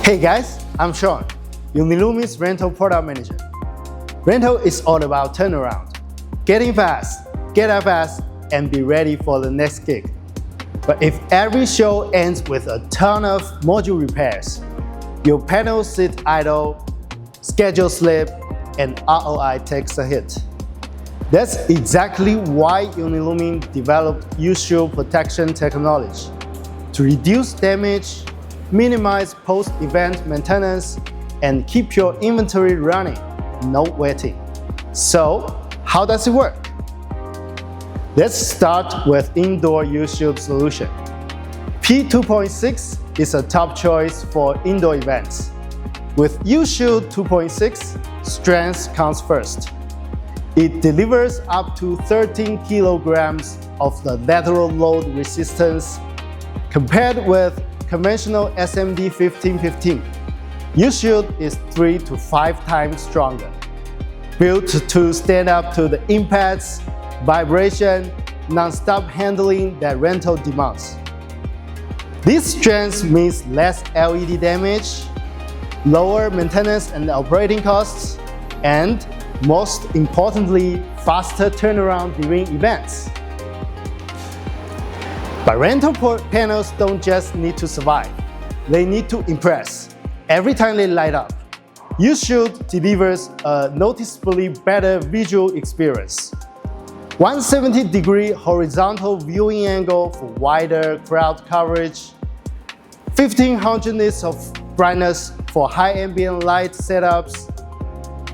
Hey guys, I'm Sean, Unilumin's rental product manager. Rental is all about turnaround. Getting fast, get out fast, and be ready for the next gig. But if every show ends with a ton of module repairs, your panels sit idle, schedule slip, and ROI takes a hit. That's exactly why Unilumin developed U-Shield protection technology to reduce damage, minimize post-event maintenance, and keep your inventory running, no waiting. So, how does it work? Let's start with indoor U-Shield solution. P2.6 is a top choice for indoor events. With U-Shield 2.6, strength comes first. It delivers up to 13 kilograms of the lateral load resistance compared with conventional SMD 1515. U-Shield is 3 to 5 times stronger, built to stand up to the impacts, vibration, non-stop handling that rental demands. This strength means less LED damage, lower maintenance and operating costs, and most importantly, faster turnaround during events. But rental panels don't just need to survive, they need to impress. Every time they light up, U-Shield delivers a noticeably better visual experience. 170-degree horizontal viewing angle for wider crowd coverage, 1500 nits of brightness for high ambient light setups,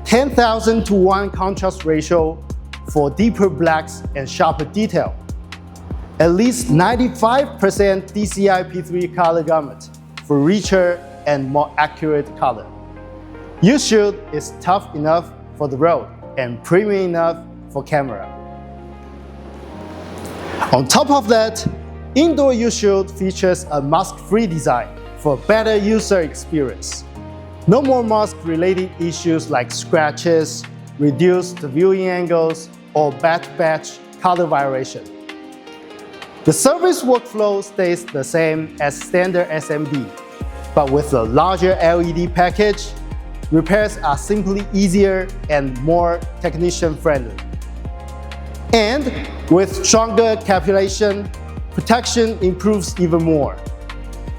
10,000 to 1 contrast ratio for deeper blacks and sharper detail, at least 95% DCI P3 color gamut for richer and more accurate color. U-Shield is tough enough for the road and premium enough for camera. On top of that, indoor U-Shield features a mask-free design for better user experience. No more mask-related issues like scratches, reduced viewing angles, or batch color variation. The service workflow stays the same as standard SMD, but with a larger LED package, repairs are simply easier and more technician-friendly. And with stronger capsulation, protection improves even more.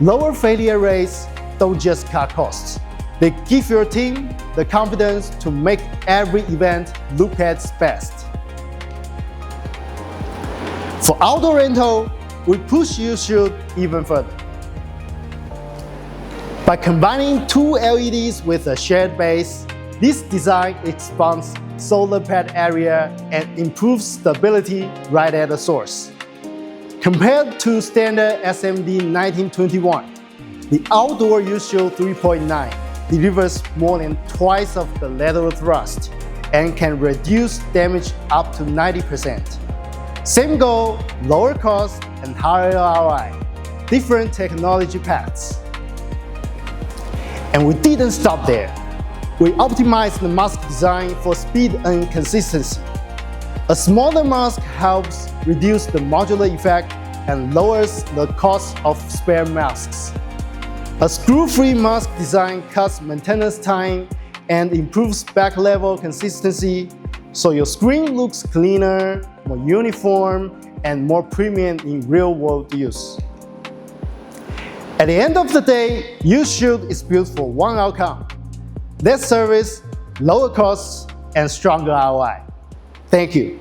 Lower failure rates don't just cut costs. They give your team the confidence to make every event look at its best. For outdoor rental, we push U-Shield even further. By combining two LEDs with a shared base, this design expands solar pad area and improves stability right at the source. Compared to standard SMD 1921, the outdoor U-Shield 3.9 delivers more than twice of the lateral thrust and can reduce damage up to 90%. Same goal, lower cost and higher ROI, different technology paths. And we didn't stop there. We optimized the mask design for speed and consistency. A smaller mask helps reduce the modular effect and lowers the cost of spare masks. A screw-free mask design cuts maintenance time and improves back level consistency, so your screen looks cleaner, more uniform, and more premium in real-world use. At the end of the day, U-Shield is built for one outcome: less service, lower costs, and stronger ROI. Thank you.